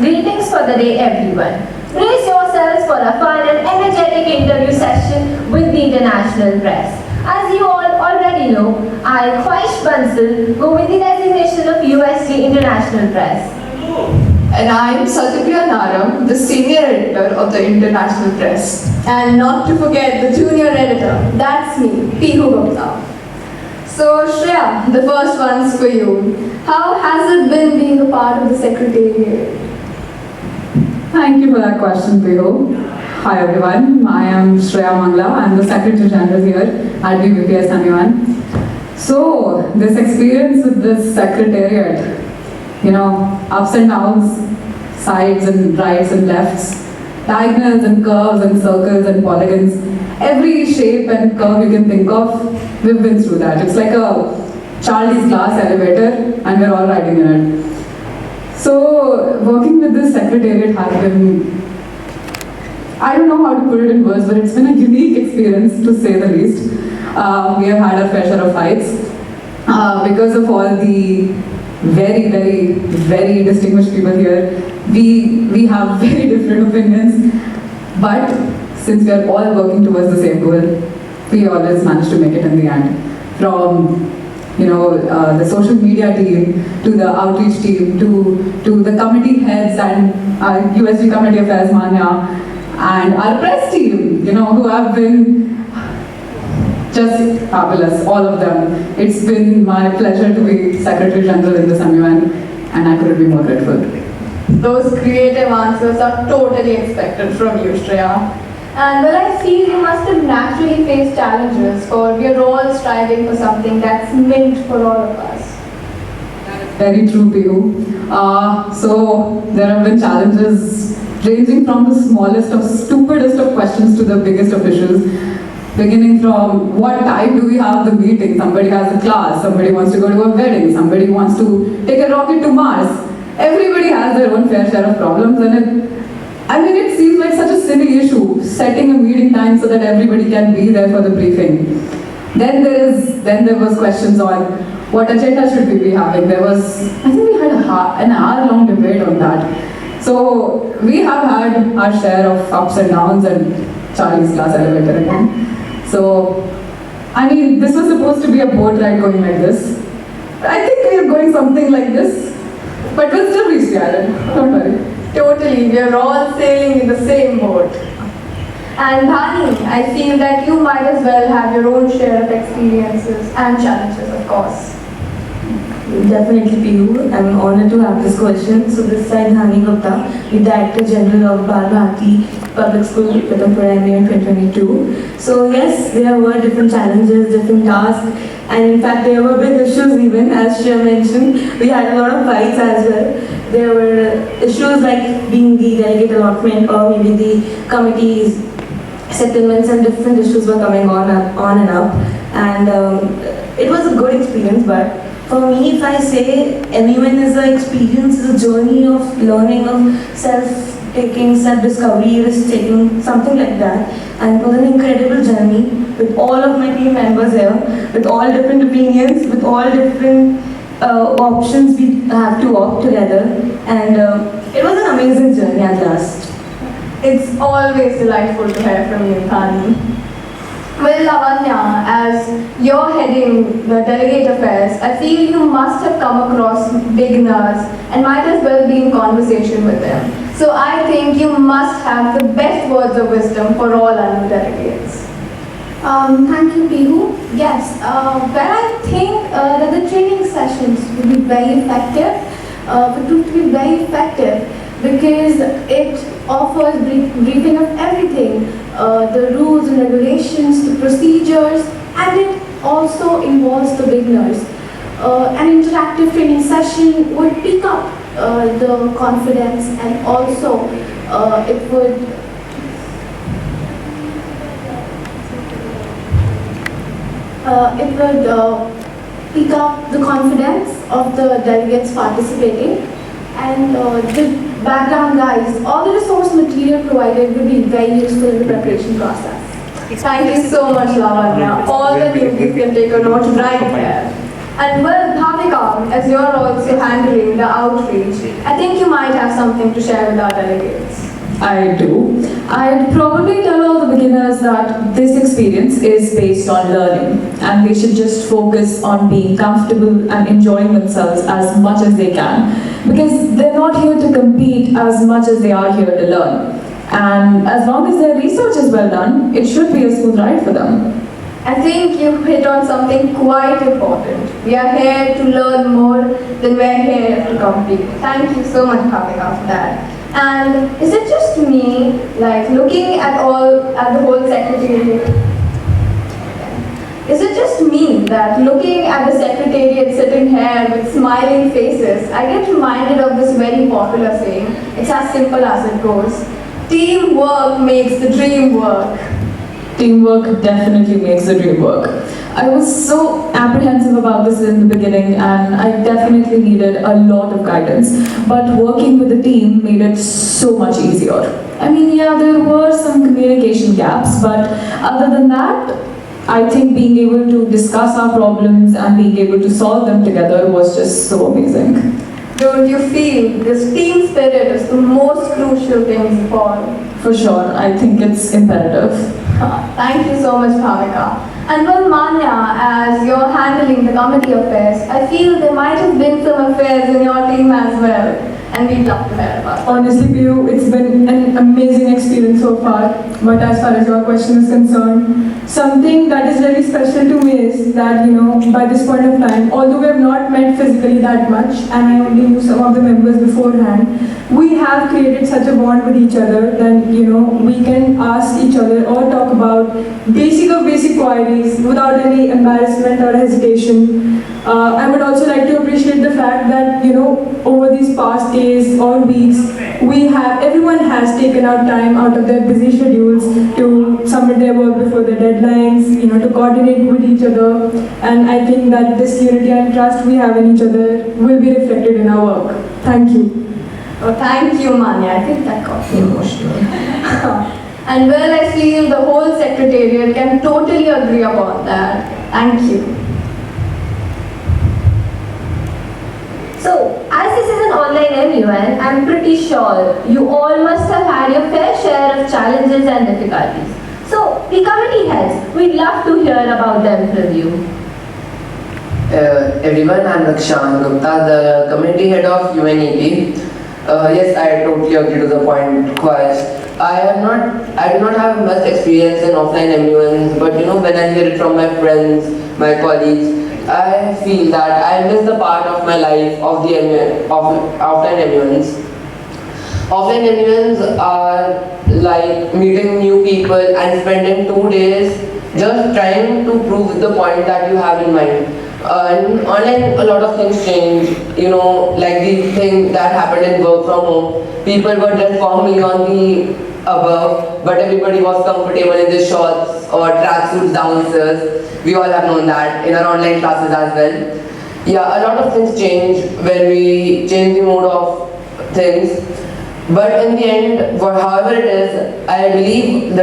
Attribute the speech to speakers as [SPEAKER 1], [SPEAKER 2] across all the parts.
[SPEAKER 1] Greetings for the day, everyone. Brace yourselves for a fun and energetic interview session with the international press. As you all already know, I, Khwaish Bansal, go with the designation of USG International Press.
[SPEAKER 2] And I am Satyapriya Naram, the senior editor of the International Press.
[SPEAKER 3] And not to forget the junior editor, that's me, Pihu Gupta. So Shreya, the first one's for you. How has it been being a part of the secretariat?
[SPEAKER 4] Thank you for that question, Pihu. Hi everyone, I am Shreya Mangla. I am the Secretary General here at BBPS MUN. So, this experience with this secretariat, ups and downs, sides and rights and lefts, diagonals and curves and circles and polygons, every shape and curve you can think of, we've been through that. It's like a Charlie's glass elevator and we're all riding in it. So, working with this secretariat has been, I don't know how to put it in words, but it's been a unique experience to say the least. We have had our fair share of fights because of all the very, very, very distinguished people here. We have very different opinions, but since we are all working towards the same goal, we always manage to make it in the end. From the social media team, to the outreach team, to the committee heads and USG Committee Affairs Manya, and our press team, who have been just fabulous, all of them. It's been my pleasure to be Secretary General in this MUN, and I couldn't be more grateful.
[SPEAKER 3] Those creative answers are totally expected from you, Shreya. And well, I feel you must have naturally faced challenges, for we are all striving for something that's meant for all of us.
[SPEAKER 4] Very true, Pihu. So there have been challenges ranging from the smallest of stupidest of questions to the biggest of issues. Beginning from what time do we have the meeting? Somebody has a class, somebody wants to go to a wedding, somebody wants to take a rocket to Mars. Everybody has their own fair share of problems, and it seems like such a silly issue, setting a meeting time so that everybody can be there for the briefing. Then there was questions on what agenda should we be having. I think we had an hour-long debate on that. So we have had our share of ups and downs and Charlie's glass elevator again. So, this was supposed to be a boat ride going like this. I think we are going something like this, but we'll still reach the island, don't worry.
[SPEAKER 3] Totally, we are all sailing in the same boat. And Dhani, I feel that you might as well have your own share of experiences and challenges, of course.
[SPEAKER 5] Definitely, Pihu. I'm honored to have this question. So this side, Dhani Gupta, the Director General of Bal Bharati Public School, Pitampura in 2022. So yes, there were different challenges, different tasks, and in fact there were big issues even, as Shreya mentioned. We had a lot of fights as well. There were issues like being the delegate allotment or maybe the committee's settlements, and different issues were coming on and up. And it was a good experience, but for me, if I say MUN is an experience, is a journey of learning, of self-taking, self-discovery, risk-taking, something like that. And it was an incredible journey with all of my team members here, with all different opinions, with all different options we have to walk together. And it was an amazing journey at last.
[SPEAKER 3] It's always delightful to hear from you, Dhani. Well, Lavanya, as you're heading the delegate affairs, I feel you must have come across beginners and might as well be in conversation with them. So I think you must have the best words of wisdom for all our new delegates.
[SPEAKER 1] Thank you, Pihu. Yes, I think that the training sessions will be very effective, would be very effective because it offers briefing of everything, the rules and regulations, the procedures, and it also involves the beginners. An interactive training session would pick up the confidence, and also it would pick up the confidence of the delegates participating, and the background guides, all the resource material provided will be very useful in the preparation process.
[SPEAKER 3] Thank you so much, Lavanya. All the newbies can take a note right here. And well, Bhavika, as you're also handling the outreach, I think you might have something to share with our delegates.
[SPEAKER 4] I do. I'd probably tell all the beginners that this experience is based on learning and they should just focus on being comfortable and enjoying themselves as much as they can, because they're not here to compete as much as they are here to learn. And as long as their research is well done, it should be a smooth ride for them.
[SPEAKER 3] I think you hit on something quite important. We are here to learn more than we're here to compete. Thank you so much, Bhavika, for that. And is it just me, like looking at the whole secretariat? Is it just me that looking at the secretariat sitting here with smiling faces, I get reminded of this very popular saying, it's as simple as it goes. Teamwork makes the dream work.
[SPEAKER 4] Teamwork definitely makes the dream work. I was so apprehensive about this in the beginning and I definitely needed a lot of guidance. But working with the team made it so much easier. I mean, yeah, there were some communication gaps, but other than that, I think being able to discuss our problems and being able to solve them together was just so amazing.
[SPEAKER 3] Don't you feel this team spirit is the most crucial thing of all?
[SPEAKER 4] For sure, I think it's imperative.
[SPEAKER 3] Thank you so much, Bhavika. And well, Manya, as you're handling the committee affairs, I feel there might have been some affairs in your team as well, and we'd love to hear about it.
[SPEAKER 6] Honestly, Piyu, it's been an amazing experience so far. But as far as your question is concerned, something that is very special to me is that, by this point of time, although we have not met physically that much, and I only knew some of the members beforehand, we have created such a bond with each other that, we can ask each other or talk about basic of basic queries without any embarrassment or hesitation. I would also like to appreciate the fact that, over these past days or weeks, everyone has taken out time out of their busy schedules to submit their work before the deadlines, to coordinate with each other. And I think that this unity and trust we have in each other will be reflected in our work. Thank you.
[SPEAKER 3] Oh, thank you, Manya. I think that got me emotional. And well, I feel the whole secretariat can totally agree upon that. Thank you.
[SPEAKER 7] So, as this is an online MUN, I'm pretty sure you all must have had your fair share of challenges and difficulties. So, the committee heads, we'd love to hear about them from you.
[SPEAKER 8] Everyone, I'm Rakshan Gupta, the committee head of UNEP. Yes, I totally agree to the point, Quash. I do not have much experience in offline MUNs, but when I hear it from my friends, my colleagues, I feel that I miss the part of my life of the offline MUNs. Offline MUNs are like meeting new people and spending 2 days just trying to prove the point that you have in mind. Online, a lot of things change, like the thing that happened in work from home. People were dressed formally on the above, but everybody was comfortable in their shorts or tracksuits downstairs. We all have known that in our online classes as well. Yeah, a lot of things change when we change the mode of things. But in the end, however it is, I believe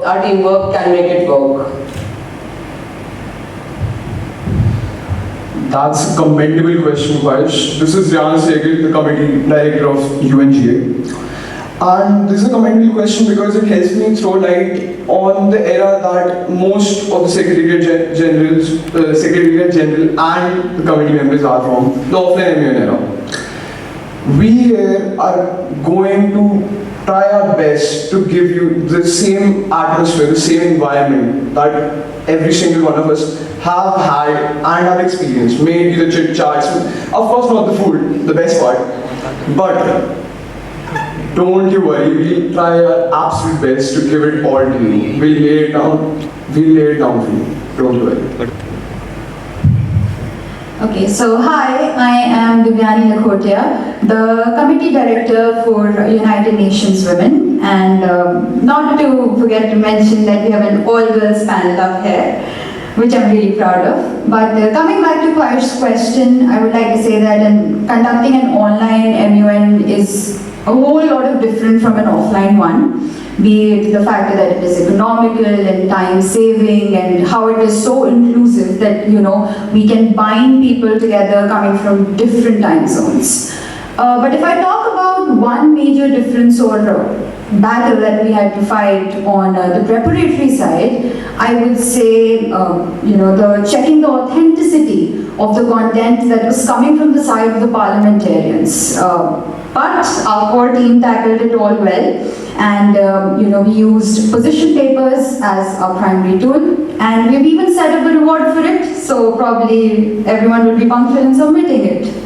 [SPEAKER 8] our teamwork can make it work.
[SPEAKER 9] That's a commendable question, Vash. This is Ryan Sehgal, the committee director of UNGA. And this is a commendable question because it helps me throw light on the era that most of the Secretariat General and the committee members are from, the offline MUN era. We here are going to try our best to give you the same atmosphere, the same environment that every single one of us have had and have experienced. Maybe the chit chats, of course not the food, the best part, but don't you worry, we'll try our absolute best to give it all to you. We'll lay it down for you. Don't you worry.
[SPEAKER 10] Okay, so hi, I am Divyani Lakhotia, the Committee Director for United Nations Women, and not to forget to mention that we have an all-girls panel up here, which I'm really proud of. But coming back to Quash's question, I would like to say that conducting an online MUN is a whole lot of different from an offline one, be it the factor that it is economical and time saving and how it is so inclusive that, we can bind people together coming from different time zones. But if I talk about one major difference or battle that we had to fight on the preparatory side, I would say, the checking the authenticity of the content that was coming from the side of the parliamentarians. But our core team tackled it all well, and we used position papers as our primary tool, and we've even set up a reward for it, so probably everyone will be punctual in submitting it.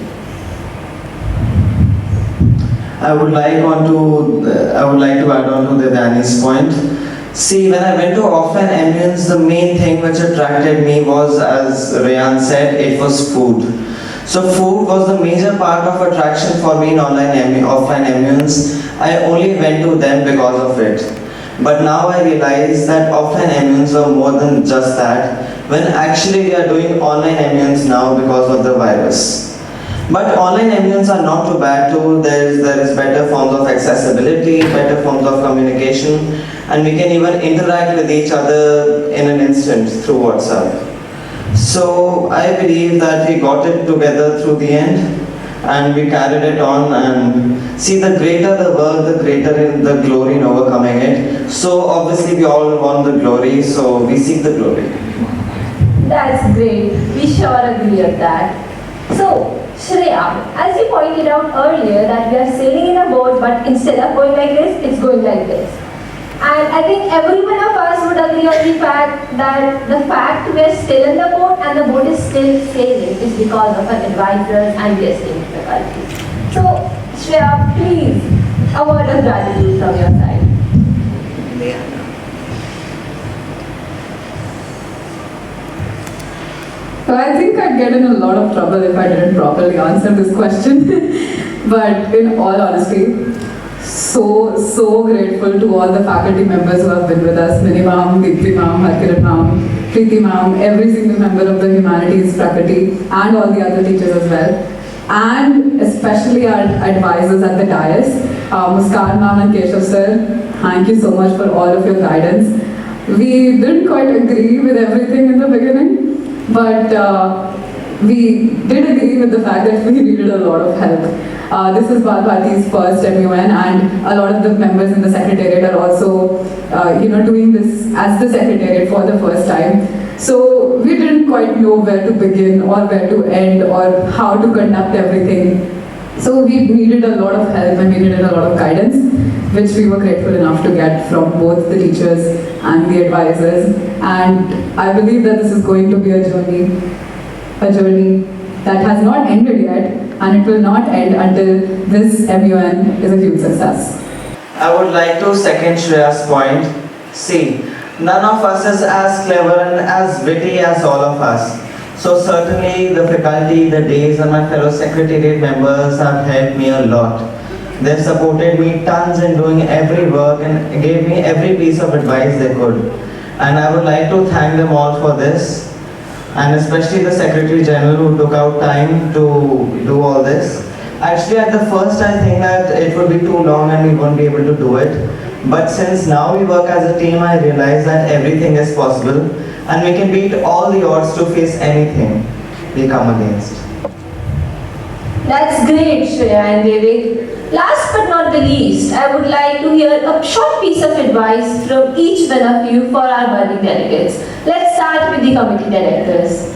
[SPEAKER 11] I would like to add on to Dani's point. See, when I went to offline MUNs, the main thing which attracted me was, as Rayan said, it was food. So food was the major part of attraction for me in offline MUNs. I only went to them because of it. But now I realize that offline MUNs were more than just that, when actually we are doing online MUNs now because of the virus. But online MUNs are not too bad too. There is better forms of accessibility, better forms of communication, and we can even interact with each other in an instant through WhatsApp. So I believe that we got it together through the end, and we carried it on, and see, the greater the work, the greater the glory in overcoming it. So obviously we all want the glory, so we seek the glory.
[SPEAKER 7] That's great. We sure agree on that. So, Shreya, as you pointed out earlier that we are sailing in a boat, but instead of going like this, it's going like this. And I think every one of us would agree on the fact that the fact we are still in the boat and the boat is still sailing is because of our advisors and the esteemed faculty. So, Shreya, please, a word of gratitude from your side.
[SPEAKER 4] So I think I'd get in a lot of trouble if I didn't properly answer this question. But in all honesty, so grateful to all the faculty members who have been with us, Mini Ma'am, Deepthi Ma'am, Harkirat Ma'am, Preeti Ma'am, every single member of the humanities faculty and all the other teachers as well. And especially our advisors at the Dais, Muskan Ma'am and Keshav Sir, thank you so much for all of your guidance. We didn't quite agree with everything in the beginning, but we did agree with the fact that we needed a lot of help. This is Bal Bharati's first MUN, and a lot of the members in the secretariat are also doing this as the secretariat for the first time. So we didn't quite know where to begin or where to end or how to conduct everything. So we needed a lot of help and we needed a lot of guidance, which we were grateful enough to get from both the teachers and the advisors. And I believe that this is going to be a journey that has not ended yet, and it will not end until this MUN is a huge success.
[SPEAKER 11] I would like to second Shreya's point. See, none of us is as clever and as witty as all of us. So certainly the faculty, the Dais and my fellow secretariat members have helped me a lot. They've supported me tons in doing every work and gave me every piece of advice they could. And I would like to thank them all for this. And especially the Secretary General who took out time to do all this. Actually at the first I think that it would be too long and we won't be able to do it. But since now we work as a team, I realize that everything is possible and we can beat all the odds to face anything we come against.
[SPEAKER 7] That's great, Shreya and Vivek. Last but not the least, I would like to hear a short piece of advice from each one of you for our budding delegates. Let's start with the committee directors.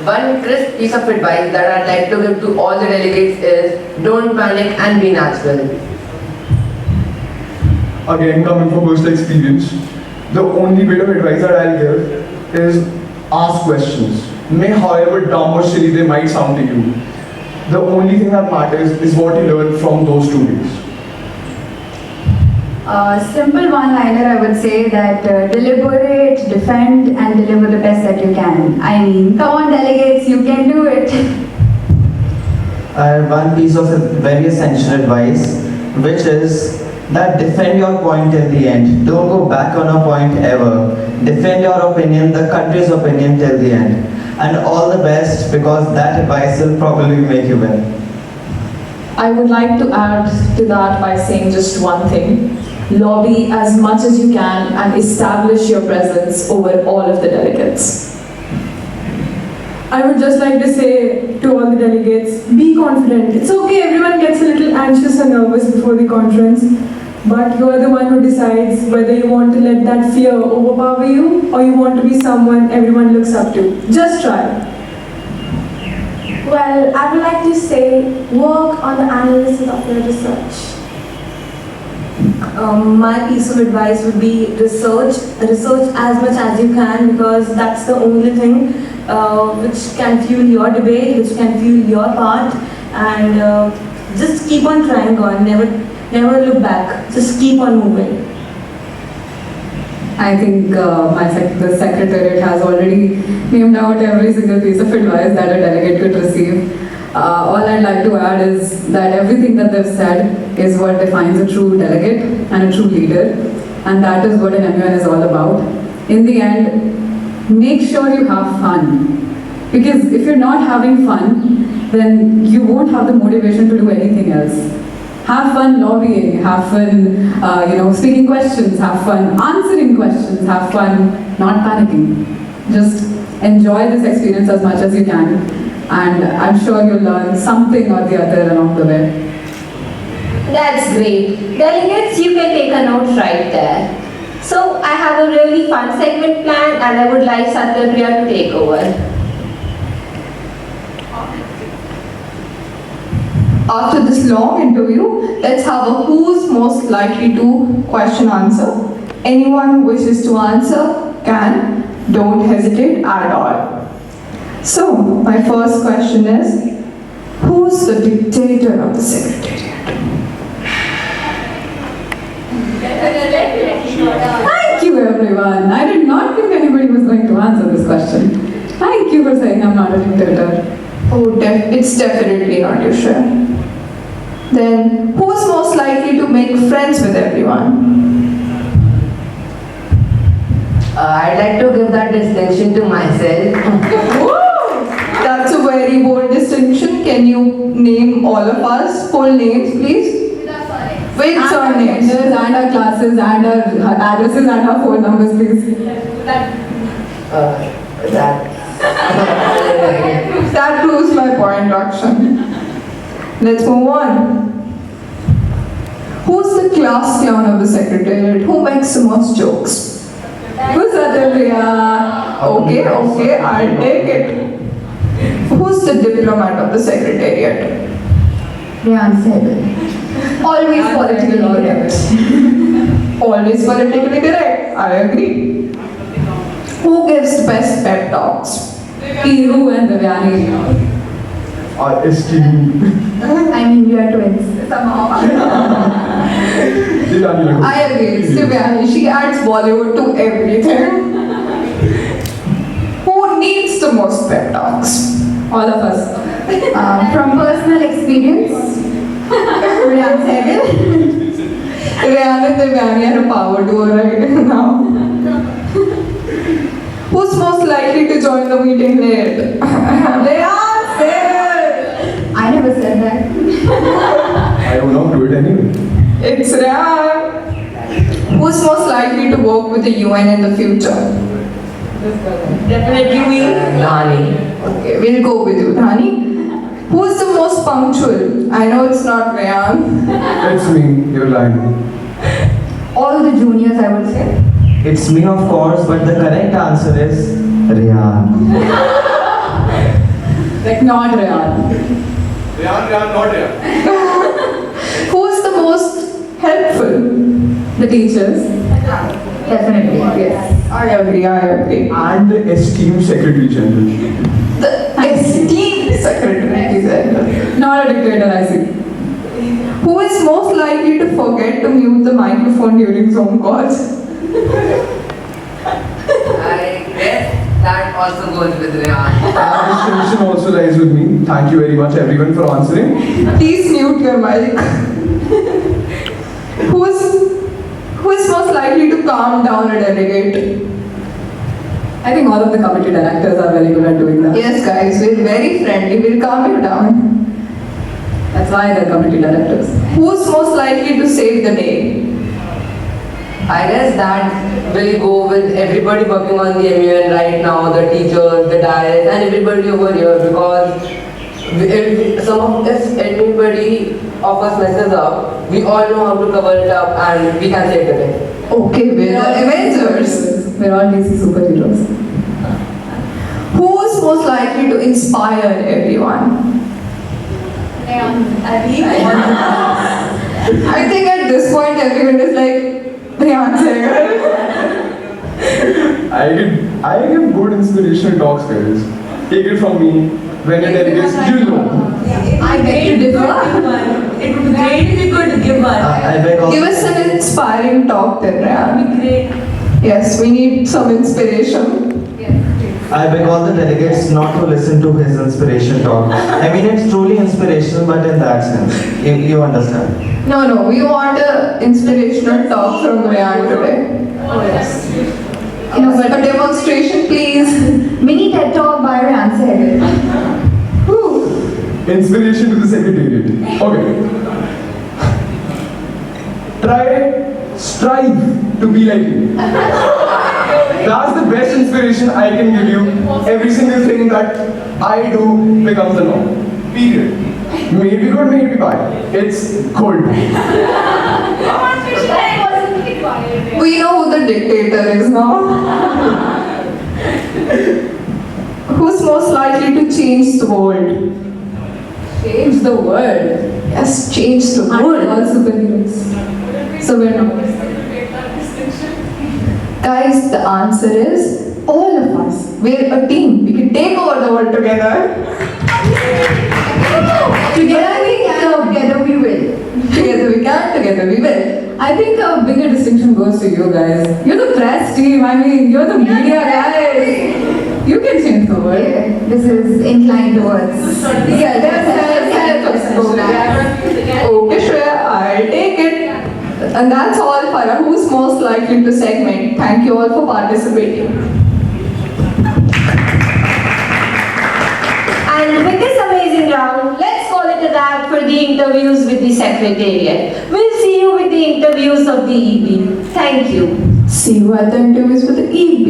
[SPEAKER 8] One crisp piece of advice that I'd like to give to all the delegates is don't panic and be natural.
[SPEAKER 9] Again, coming from personal experience, the only bit of advice that I'll give is ask questions. However dumb or silly they might sound to you, the only thing that matters is what you learn from those 2 days.
[SPEAKER 10] Simple one-liner, I would say that deliberate, defend, and deliver the best that you can. I mean, come on delegates, you can do it.
[SPEAKER 11] I have one piece of very essential advice, which is that defend your point till the end. Don't go back on a point ever. Defend your opinion, the country's opinion till the end. And all the best, because that advice will probably make you win.
[SPEAKER 12] I would like to add to that by saying just one thing. Lobby as much as you can and establish your presence over all of the delegates.
[SPEAKER 6] I would just like to say to all the delegates, be confident. It's okay, everyone gets a little anxious and nervous before the conference, but you are the one who decides whether you want to let that fear overpower you or you want to be someone everyone looks up to. Just try.
[SPEAKER 1] Well, I would like to say, work on the analysis of your research.
[SPEAKER 5] My piece of advice would be research as much as you can, because that's the only thing which can fuel your debate, which can fuel your part, and just keep on trying on, never look back, just keep on moving.
[SPEAKER 4] I think the secretariat has already named out every single piece of advice that a delegate could receive. All I'd like to add is that everything that they've said is what defines a true delegate and a true leader, and that is what an MUN is all about. In the end, make sure you have fun, because if you're not having fun, then you won't have the motivation to do anything else. Have fun lobbying, have fun speaking questions, have fun answering questions, have fun not panicking. Just enjoy this experience as much as you can, and I'm sure you'll learn something or the other along the way.
[SPEAKER 7] That's great. Delegates, you can take a note right there. So I have a really fun segment planned and I would like Satyapriya to take over.
[SPEAKER 2] After this long interview, let's have a who's most likely to question answer. Anyone who wishes to answer can. Don't hesitate at all. So, my first question is, who's the dictator of the secretariat? Thank you everyone. I did not think anybody was going to answer this question. Thank you for saying I'm not a dictator. Oh, it's definitely not you, sure. Then, who's most likely to make friends with everyone?
[SPEAKER 8] I'd like to give that distinction to myself.
[SPEAKER 2] That's a very bold distinction. Can you name all of us? Full names, please. With surnames.
[SPEAKER 4] And our classes, and our addresses, and our phone numbers, please.
[SPEAKER 2] That proves my point, Akshan. Let's move on. Who's the class clown of the secretariat? Who makes the most jokes? Who's Satyapriya? Okay, I'll take it. Who's the diplomat of the secretariat? Always politically correct. Always politically correct. I agree. Who gives the best pep talks?
[SPEAKER 4] Pihu and Divyani.
[SPEAKER 10] I mean, we are twins somehow.
[SPEAKER 2] I agree. Divyani, she adds Bollywood to everything. Who needs the most pep talks?
[SPEAKER 4] All of us.
[SPEAKER 10] From personal experience, Ryan
[SPEAKER 2] and Divyani are a power duo right now. Who's most likely to join the meeting late? Ryan said.
[SPEAKER 10] I never said that.
[SPEAKER 9] I don't know, do it anyway.
[SPEAKER 2] It's Ryan. Who's most likely to work with the UN in the future?
[SPEAKER 8] Definitely me. Dhani.
[SPEAKER 2] Okay, we'll go with you, Dhani. Who's the most punctual? I know it's not Ryan.
[SPEAKER 9] It's me, you're lying.
[SPEAKER 10] All the juniors, I would say.
[SPEAKER 11] It's me, of course, but the correct answer is Riyan.
[SPEAKER 4] Like, not Ryan.
[SPEAKER 9] Riyan, not Riyan.
[SPEAKER 2] Who's the most helpful?
[SPEAKER 4] The teachers.
[SPEAKER 10] Definitely, yes.
[SPEAKER 2] I agree.
[SPEAKER 9] And the esteemed Secretary General.
[SPEAKER 2] The esteemed Secretary General.
[SPEAKER 4] Not a dictator, I see.
[SPEAKER 2] Who is most likely to forget to mute the microphone during Zoom calls?
[SPEAKER 8] I guess that also goes with Riyan.
[SPEAKER 9] That distinction also lies with me. Thank you very much everyone for answering.
[SPEAKER 2] Please mute your mic. Who is most likely to calm down a delegate?
[SPEAKER 4] I think all of the committee directors are very good at doing that.
[SPEAKER 2] Yes, guys, we're very friendly. We'll calm you down.
[SPEAKER 4] That's why they're committee directors.
[SPEAKER 2] Who's most likely to save the day?
[SPEAKER 8] I guess that will go with everybody working on the MUN right now, the teachers, the Dais, and everybody over here, because if anybody of us messes up, we all know how to cover it up and we can save the day.
[SPEAKER 2] Okay, we're the Avengers.
[SPEAKER 4] We're all DC superheroes.
[SPEAKER 2] Who's most likely to inspire everyone? I think at this point everyone is like, Rehan
[SPEAKER 9] I give good inspirational talks, guys. Take it from me. When you're delegates, you know.
[SPEAKER 5] I beg to differ. It would be great if you could give one.
[SPEAKER 11] I beg also.
[SPEAKER 2] Give us an inspiring talk then, Rehan.
[SPEAKER 5] It would be great.
[SPEAKER 2] Yes, we need some inspiration.
[SPEAKER 11] I beg all the delegates not to listen to his inspiration talk. I mean, it's truly inspirational, but in that sense. You understand?
[SPEAKER 2] No, we want an inspirational talk from Rehan today.
[SPEAKER 5] Oh, yes.
[SPEAKER 2] A demonstration, please.
[SPEAKER 10] Mini TED Talk by Rehan said.
[SPEAKER 9] Inspiration to the secretariat. Okay. Strive to be like you. That's the best inspiration I can give you. Every single thing that I do becomes a norm. Period. Maybe good, maybe bad. It's good.
[SPEAKER 2] We know who the dictator is now. Who's most likely to change the world?
[SPEAKER 4] Change the world.
[SPEAKER 2] Yes, change the
[SPEAKER 4] Aren't we
[SPEAKER 2] world.
[SPEAKER 4] all superheroes? So we're not.
[SPEAKER 2] Guys, the answer is all of us. We're a team. We can take over the world together.
[SPEAKER 10] Together we will.
[SPEAKER 2] Together we can, together we will.
[SPEAKER 4] I think a bigger distinction goes to you guys. You're the press team. I mean, you're the media guys. You can change the world.
[SPEAKER 10] This is inclined towards.
[SPEAKER 2] Okay, Shreya, I'll take it. And that's all for our Who's Most Likely to segment. Thank you all for participating.
[SPEAKER 7] And with this amazing round, let's call it a wrap for the interviews with the secretariat. We'll see you with the interviews of the EB. Thank you.
[SPEAKER 2] See you at the interviews with the EB.